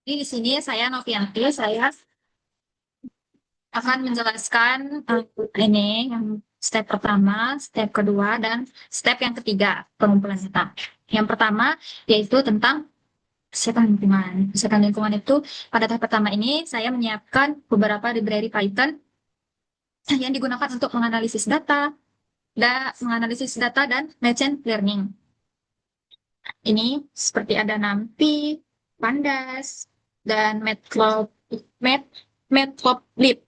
Jadi di sini saya Novianti, saya akan menjelaskan ini yang step pertama, step kedua, dan step yang ketiga pengumpulan data. Yang pertama yaitu tentang kesehatan lingkungan. Kesehatan lingkungan itu pada tahap pertama ini saya menyiapkan beberapa library Python yang digunakan untuk menganalisis data dan machine learning. Ini seperti ada NumPy, Pandas, dan Matplotlib.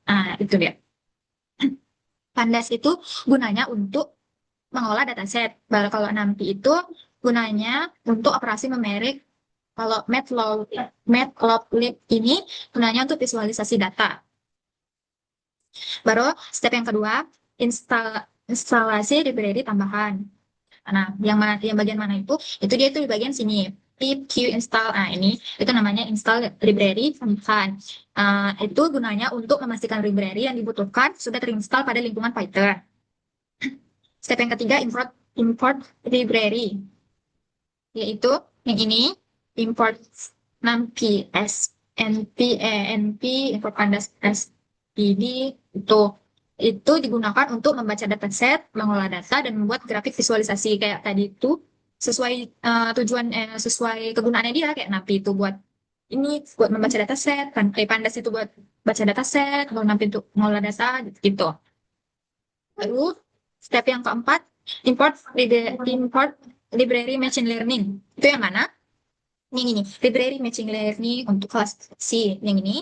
Nah, itu dia. Pandas itu gunanya untuk mengolah dataset. Baru kalau NumPy itu gunanya untuk operasi numerik. Kalau Matplotlib ini gunanya untuk visualisasi data. Baru step yang kedua, instalasi library tambahan. Nah, yang bagian mana itu? Itu dia itu di bagian sini. Pip Q install. Nah, ini itu namanya install library tambahan. Itu gunanya untuk memastikan library yang dibutuhkan sudah terinstall pada lingkungan Python. Step yang ketiga, import library, yaitu yang ini, import numpy np import pandas std, itu digunakan untuk membaca dataset, mengolah data, dan membuat grafik visualisasi kayak tadi itu sesuai sesuai kegunaannya dia. Kayak napi itu buat ini buat membaca dataset, pandas itu buat baca dataset, kalau napi itu mengolah data gitu. Lalu step yang keempat, import library machine learning. Itu yang mana? Yang ini, library machine learning untuk kelas C. Yang ini,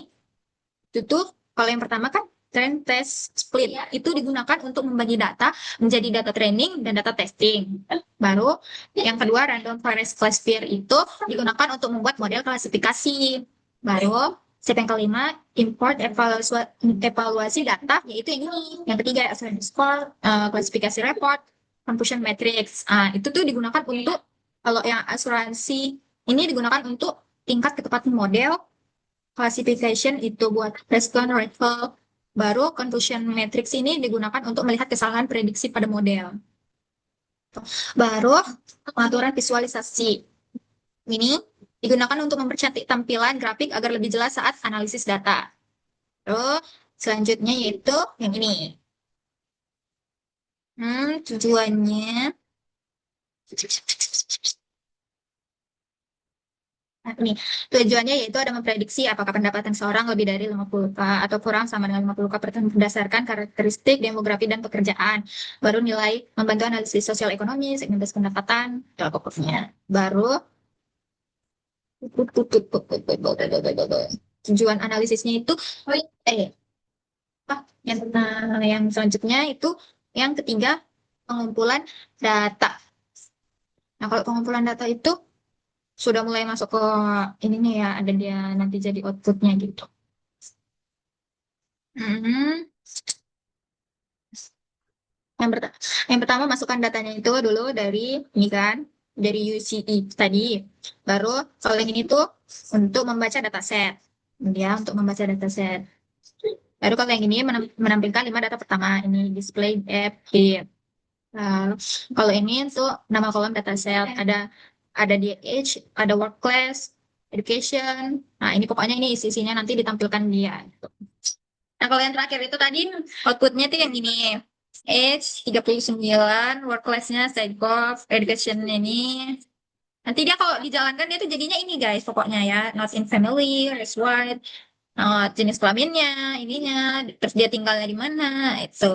itu tuh kalau yang pertama kan train test split. Itu digunakan untuk membagi data menjadi data training dan data testing. Baru yang kedua, random forest classifier itu digunakan untuk membuat model klasifikasi. Baru step yang kelima, import evaluasi data, yaitu yang ini. Yang ketiga, asuransi score, klasifikasi report, confusion matrix. Itu tuh digunakan untuk, kalau yang asuransi ini digunakan untuk tingkat ketepatan model, classification itu buat Preston Rifle, baru confusion matrix ini digunakan untuk melihat kesalahan prediksi pada model. Baru pengaturan visualisasi. Ini digunakan untuk mempercantik tampilan grafik agar lebih jelas saat analisis data. Terus selanjutnya yaitu yang ini. Tujuannya Nah, ini tujuannya yaitu ada memprediksi apakah pendapatan seorang lebih dari 50K atau kurang sama dengan 50K berdasarkan karakteristik demografi dan pekerjaan. Baru nilai membantu analisis sosial ekonomi, segmentasi pendapatan, itu pokoknya. Baru tujuan analisisnya itu eh yang selanjutnya itu yang ketiga, pengumpulan data. Nah, kalau pengumpulan data itu sudah mulai masuk ke ininya ya, ada dia nanti jadi outputnya gitu. Hmm. Yang, perta- yang pertama masukkan datanya itu dulu dari ini kan, dari UCI tadi. Baru kalau yang ini tuh untuk membaca dataset, dia untuk membaca dataset. Baru kalau yang ini menampilkan 5 data pertama, ini display app here. Lalu kalau ini tuh nama kolom dataset, ada di age, ada work class, education. Nah ini pokoknya ini isi-isinya nanti ditampilkan dia. Nah, kalau yang terakhir itu tadi outputnya tuh yang ini. Age 39, work class-nya Psychov, education ini. Nanti dia kalau dijalankan dia tuh jadinya ini guys, pokoknya ya. Not in family, race white, jenis kelaminnya, ininya, terus dia tinggalnya di mana, itu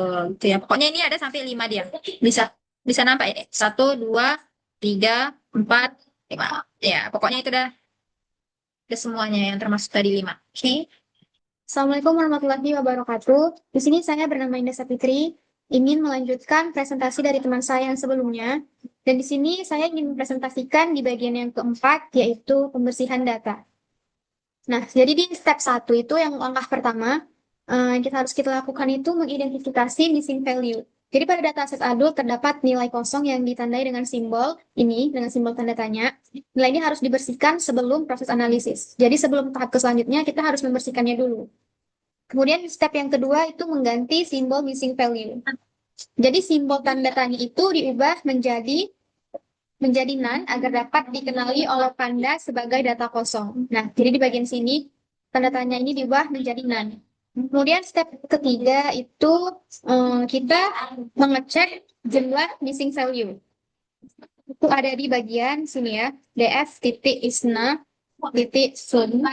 ya. Pokoknya ini ada sampai 5 dia. Bisa bisa nampak ini. Satu, dua, tiga, empat, lima. Ya, pokoknya itu udah semuanya yang termasuk tadi 5. Oke. Assalamualaikum warahmatullahi wabarakatuh. Di sini saya bernama Indah Sapitri, ingin melanjutkan presentasi dari teman saya yang sebelumnya. Dan di sini saya ingin mempresentasikan di bagian yang keempat, yaitu pembersihan data. Nah, jadi di step 1 itu yang langkah pertama, yang kita lakukan itu mengidentifikasi missing value. Jadi pada data set adult terdapat nilai kosong yang ditandai dengan simbol ini, dengan simbol tanda tanya. Nilai ini harus dibersihkan sebelum proses analisis. Jadi sebelum tahap ke selanjutnya, kita harus membersihkannya dulu. Kemudian step yang kedua itu mengganti simbol missing value. Jadi simbol tanda tanya itu diubah menjadi menjadi none agar dapat dikenali oleh Panda sebagai data kosong. Nah, jadi di bagian sini tanda tanya ini diubah menjadi none. Kemudian step ketiga itu kita mengecek jumlah missing value. Itu ada di bagian sini ya, df titik isna titik sum.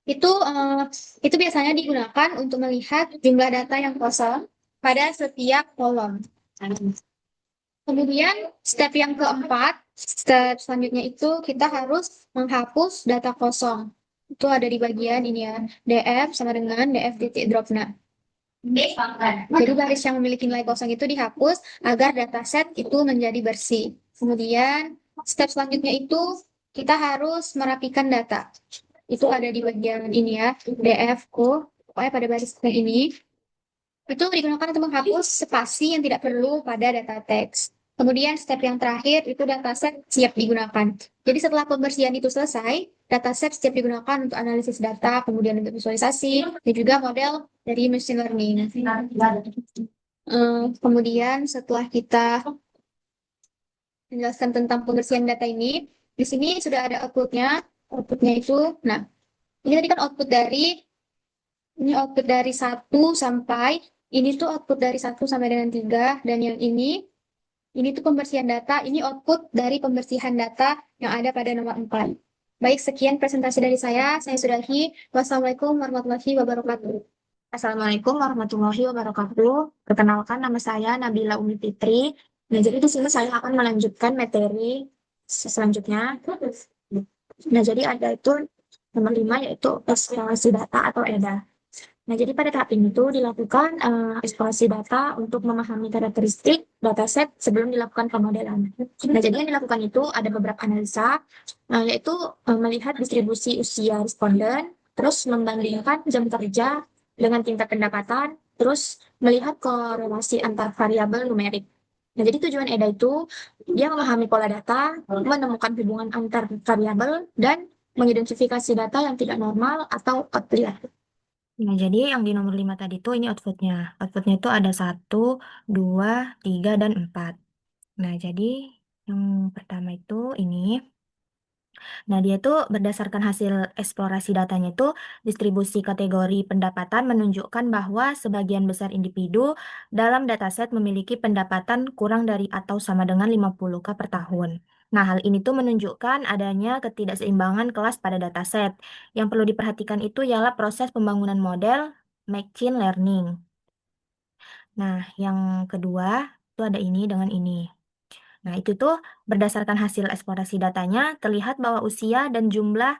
Itu biasanya digunakan untuk melihat jumlah data yang kosong pada setiap kolom. Kemudian step yang keempat, step selanjutnya itu kita harus menghapus data kosong. Itu ada di bagian ini ya, df sama dengan df titik dropna. Jadi baris yang memiliki nilai kosong itu dihapus agar dataset itu menjadi bersih. Kemudian step selanjutnya itu kita harus merapikan data. Itu ada di bagian ini ya, df ko, pokoknya pada baris ini. Itu digunakan untuk menghapus spasi yang tidak perlu pada data teks. Kemudian step yang terakhir itu dataset siap digunakan. Jadi setelah pembersihan itu selesai, dataset siap digunakan untuk analisis data, kemudian untuk visualisasi, dan juga model dari machine learning. Kemudian setelah kita menjelaskan tentang pembersihan data ini, di sini sudah ada outputnya. Outputnya itu, nah ini tadi kan ini output dari 1 sampai, ini tuh output dari 1 sampai dengan 3, dan yang ini tuh pembersihan data, ini output dari pembersihan data yang ada pada nomor 4. Baik, sekian presentasi dari saya sudahi. Wassalamualaikum warahmatullahi wabarakatuh. Assalamualaikum warahmatullahi wabarakatuh. Perkenalkan, nama saya Nabila Umi Fitri. Nah, jadi di sini saya akan melanjutkan materi selanjutnya. Nah, jadi ada itu nomor 5 yaitu eksplorasi data atau EDA. Nah, jadi pada tahap ini tuh dilakukan eksplorasi data untuk memahami karakteristik dataset sebelum dilakukan pemodelan. Nah, jadi yang dilakukan itu ada beberapa analisa, yaitu melihat distribusi usia responden, terus membandingkan jam kerja dengan tingkat pendapatan, terus melihat korelasi antar variabel numerik. Nah, jadi tujuan EDA itu dia memahami pola data, menemukan hubungan antar variabel, dan mengidentifikasi data yang tidak normal atau outlier. Nah, jadi yang di nomor 5 tadi tuh ini outputnya. Outputnya itu ada 1, 2, 3, dan 4. Nah, jadi yang pertama itu ini. Nah, dia tuh berdasarkan hasil eksplorasi datanya itu distribusi kategori pendapatan menunjukkan bahwa sebagian besar individu dalam dataset memiliki pendapatan kurang dari atau sama dengan 50K per tahun. Nah, hal ini tuh menunjukkan adanya ketidakseimbangan kelas pada dataset. Yang perlu diperhatikan itu ialah proses pembangunan model machine learning. Nah, yang kedua itu ada ini dengan ini. Nah, itu tuh berdasarkan hasil eksplorasi datanya, terlihat bahwa usia dan jumlah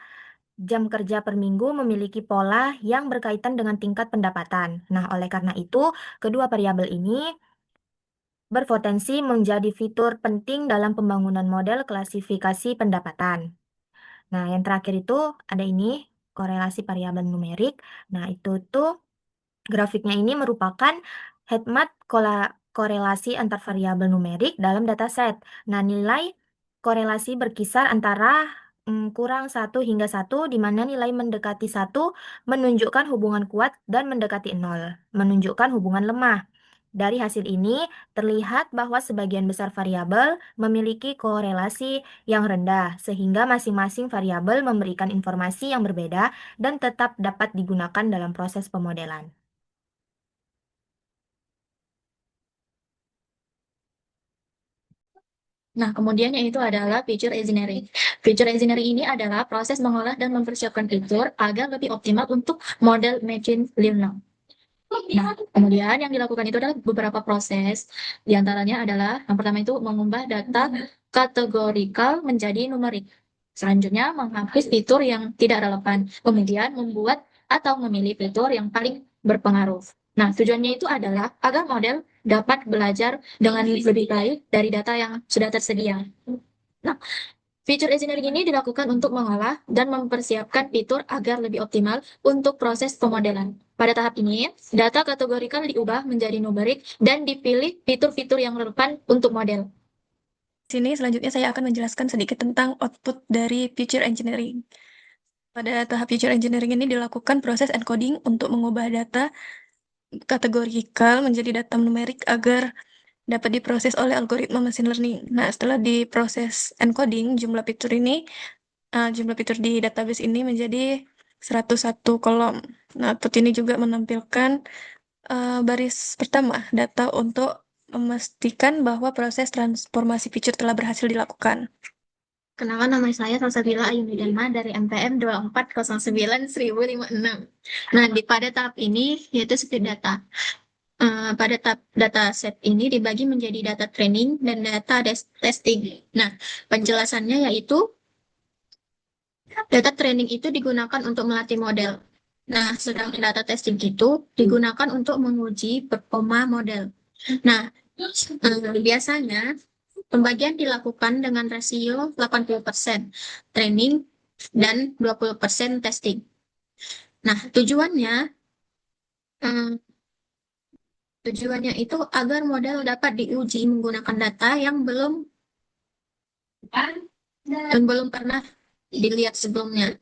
jam kerja per minggu memiliki pola yang berkaitan dengan tingkat pendapatan. Nah, oleh karena itu, kedua variabel ini berpotensi menjadi fitur penting dalam pembangunan model klasifikasi pendapatan. Nah, yang terakhir itu ada ini, korelasi variabel numerik. Nah, itu tuh grafiknya ini merupakan headmap korelasi antar variabel numerik dalam dataset. Nah, nilai korelasi berkisar antara kurang 1 hingga 1, di mana nilai mendekati 1 menunjukkan hubungan kuat dan mendekati 0 menunjukkan hubungan lemah. Dari hasil ini, terlihat bahwa sebagian besar variabel memiliki korelasi yang rendah, sehingga masing-masing variabel memberikan informasi yang berbeda dan tetap dapat digunakan dalam proses pemodelan. Nah, kemudian yaitu adalah feature engineering. Feature engineering ini adalah proses mengolah dan mempersiapkan fitur agar lebih optimal untuk model machine learning. Nah, kemudian yang dilakukan itu adalah beberapa proses. Di antaranya adalah yang pertama itu mengubah data kategorikal menjadi numerik. Selanjutnya, menghapus fitur yang tidak relevan. Kemudian, membuat atau memilih fitur yang paling berpengaruh. Nah, tujuannya itu adalah agar model dapat belajar dengan lebih baik dari data yang sudah tersedia. Nah, feature engineering ini dilakukan untuk mengolah dan mempersiapkan fitur agar lebih optimal untuk proses pemodelan. Pada tahap ini, data kategorikal diubah menjadi numerik dan dipilih fitur-fitur yang relevan untuk model. Sini selanjutnya saya akan menjelaskan sedikit tentang output dari feature engineering. Pada tahap feature engineering ini dilakukan proses encoding untuk mengubah data kategorikal menjadi data numerik agar dapat diproses oleh algoritma machine learning. Nah, setelah diproses encoding, jumlah fitur di database ini menjadi 101 kolom. Nah, output ini juga menampilkan baris pertama data untuk memastikan bahwa proses transformasi fitur telah berhasil dilakukan. Kenalkan, nama saya Salsabila Ayuni Dharma dari MPM 2409-1056. Nah, pada tahap ini yaitu split data. Pada tahap data set ini dibagi menjadi data training dan data testing. Nah, penjelasannya yaitu data training itu digunakan untuk melatih model. Nah, sedangkan data testing itu digunakan untuk menguji performa model. Nah, biasanya pembagian dilakukan dengan rasio 80% training dan 20% testing. Nah, tujuannya itu agar model dapat diuji menggunakan data yang belum pernah dilihat sebelumnya.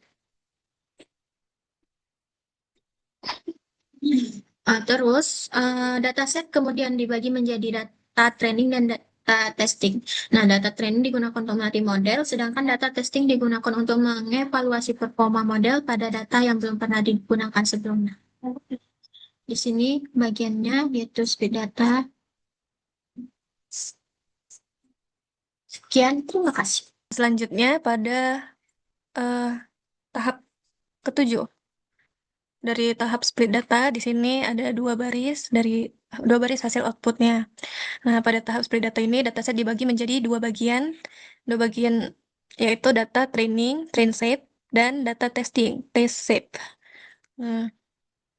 Terus, dataset kemudian dibagi menjadi data training dan data testing. Nah, data training digunakan untuk melatih model, sedangkan data testing digunakan untuk mengevaluasi performa model pada data yang belum pernah digunakan sebelumnya. Di sini bagiannya yaitu speed data. Sekian, terima kasih. Selanjutnya pada tahap ketujuh. Dari tahap split data, di sini ada dua baris hasil outputnya. Nah, pada tahap split data ini, dataset dibagi menjadi dua bagian yaitu data training, train shape, dan data testing, test shape. Nah,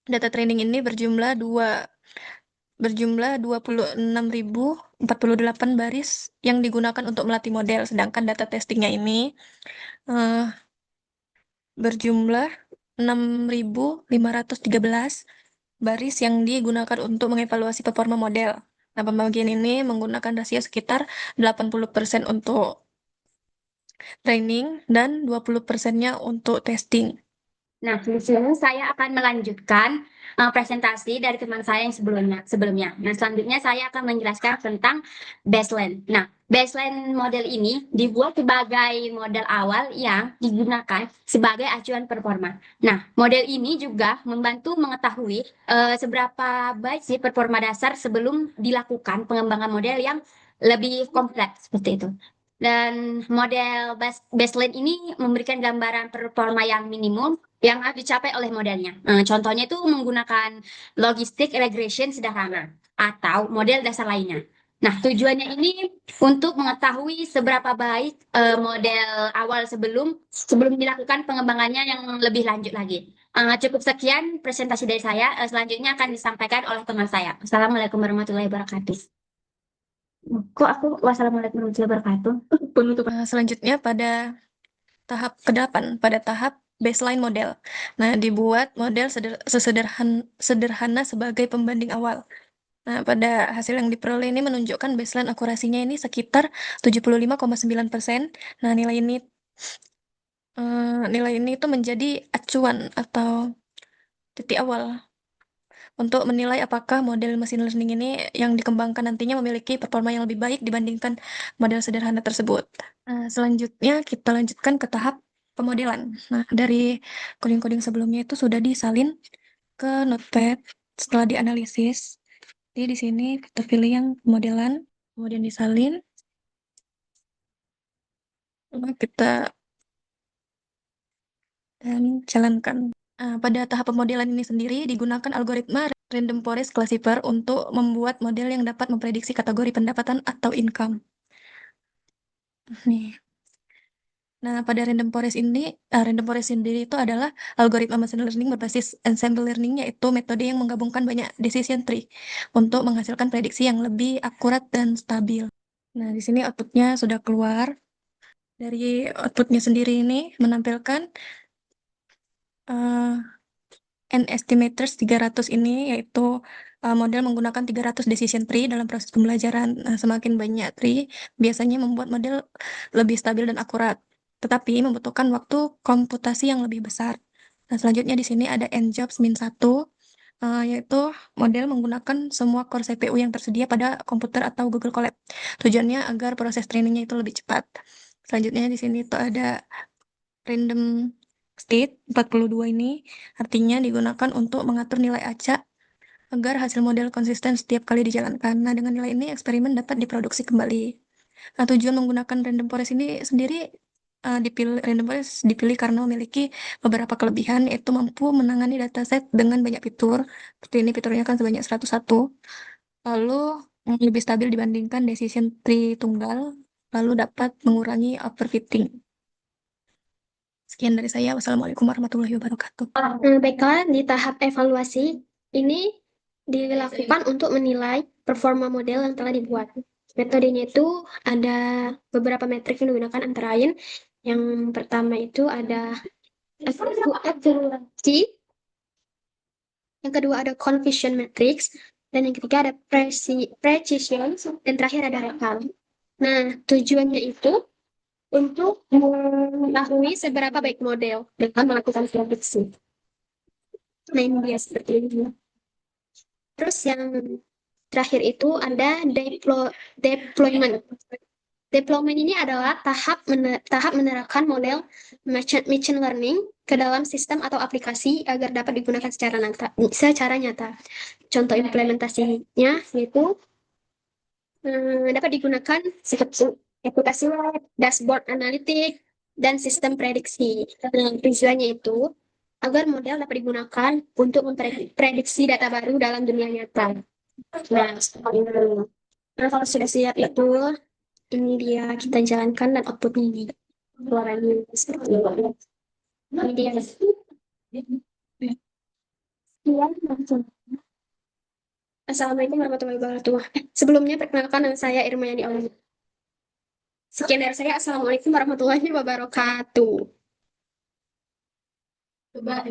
data training ini berjumlah 26.048 baris yang digunakan untuk melatih model, sedangkan data testingnya ini berjumlah 6.513 baris yang digunakan untuk mengevaluasi performa model. Nah, pembagian ini menggunakan rasio sekitar 80% untuk training dan 20%-nya untuk testing. Nah, di sini saya akan melanjutkan presentasi dari teman saya yang sebelumnya. Nah, selanjutnya saya akan menjelaskan tentang baseline. Nah, baseline model ini dibuat sebagai model awal yang digunakan sebagai acuan performa. Nah, model ini juga membantu mengetahui seberapa baik sih performa dasar sebelum dilakukan pengembangan model yang lebih kompleks seperti itu. Dan model baseline ini memberikan gambaran performa yang minimum yang harus dicapai oleh modelnya. Contohnya itu menggunakan logistic regression sederhana atau model dasar lainnya. Nah, tujuannya ini untuk mengetahui seberapa baik model awal sebelum dilakukan pengembangannya yang lebih lanjut lagi. Cukup sekian presentasi dari saya. Selanjutnya akan disampaikan oleh teman saya. Assalamualaikum warahmatullahi wabarakatuh. Kok aku wassalamualaikum warahmatullahi wabarakatuh? Penutupan. Selanjutnya pada tahap ke-8, pada tahap baseline model. Nah, dibuat model sederhana sebagai pembanding awal. Nah, pada hasil yang diperoleh ini menunjukkan baseline akurasinya ini sekitar 75,9%. Nah, nilai ini itu menjadi acuan atau titik awal untuk menilai apakah model machine learning ini yang dikembangkan nantinya memiliki performa yang lebih baik dibandingkan model sederhana tersebut. Selanjutnya kita lanjutkan ke tahap pemodelan. Nah, dari coding-coding sebelumnya itu sudah disalin ke Notepad setelah dianalisis. Jadi di sini kita pilih yang pemodelan, kemudian disalin. Lalu kita dan jalankan. Pada tahap pemodelan ini sendiri digunakan algoritma Random Forest Classifier untuk membuat model yang dapat memprediksi kategori pendapatan atau income. Nih. Nah, pada Random Forest sendiri itu adalah algoritma machine learning berbasis ensemble learning, yaitu metode yang menggabungkan banyak decision tree untuk menghasilkan prediksi yang lebih akurat dan stabil. Nah, di sini outputnya sudah keluar. Dari outputnya sendiri ini menampilkan N-estimators 300 ini, yaitu model menggunakan 300 decision tree dalam proses pembelajaran. Semakin banyak tree, biasanya membuat model lebih stabil dan akurat, tetapi membutuhkan waktu komputasi yang lebih besar. Nah, selanjutnya di sini ada N-jobs -1. yaitu model menggunakan semua core CPU yang tersedia pada komputer atau Google Colab. Tujuannya agar proses trainingnya itu lebih cepat. Selanjutnya di sini tuh ada random state 42 ini artinya digunakan untuk mengatur nilai acak agar hasil model konsisten setiap kali dijalankan. Nah, dengan nilai ini eksperimen dapat diproduksi kembali. Nah, tujuan menggunakan random forest ini sendiri random forest dipilih karena memiliki beberapa kelebihan, yaitu mampu menangani dataset dengan banyak fitur. Seperti ini fiturnya kan sebanyak 101. Lalu lebih stabil dibandingkan decision tree tunggal, lalu dapat mengurangi overfitting. Sekian dari saya. Wassalamualaikum warahmatullahi wabarakatuh. Baiklah, di tahap evaluasi ini dilakukan untuk menilai performa model yang telah dibuat. Metodenya itu ada beberapa metrik yang digunakan, antara lain yang pertama itu ada accuracy, yang kedua ada confusion matrix, dan yang ketiga ada precision, dan terakhir ada recall. Nah, tujuannya itu untuk mengetahui seberapa baik model dengan melakukan prediksi. Nah, ini dia seperti ini. Terus yang terakhir itu ada deployment. Deployment ini adalah tahap menerapkan model machine learning ke dalam sistem atau aplikasi agar dapat digunakan secara nyata. Contoh implementasinya yaitu dapat digunakan aplikasi web, dashboard analitik, dan sistem prediksi. Tujuannya itu agar model dapat digunakan untuk memprediksi data baru dalam dunia nyata. Nah, kalau sudah siap itu, ini dia kita jalankan dan outputnya ini. Keluarannya seperti ini. Ini dia. Sekian, langsung. Assalamualaikum warahmatullahi wabarakatuh. Sebelumnya perkenalkan, nama saya Irma Yani Allah. Sekian dari saya. Assalamualaikum warahmatullahi wabarakatuh. Coba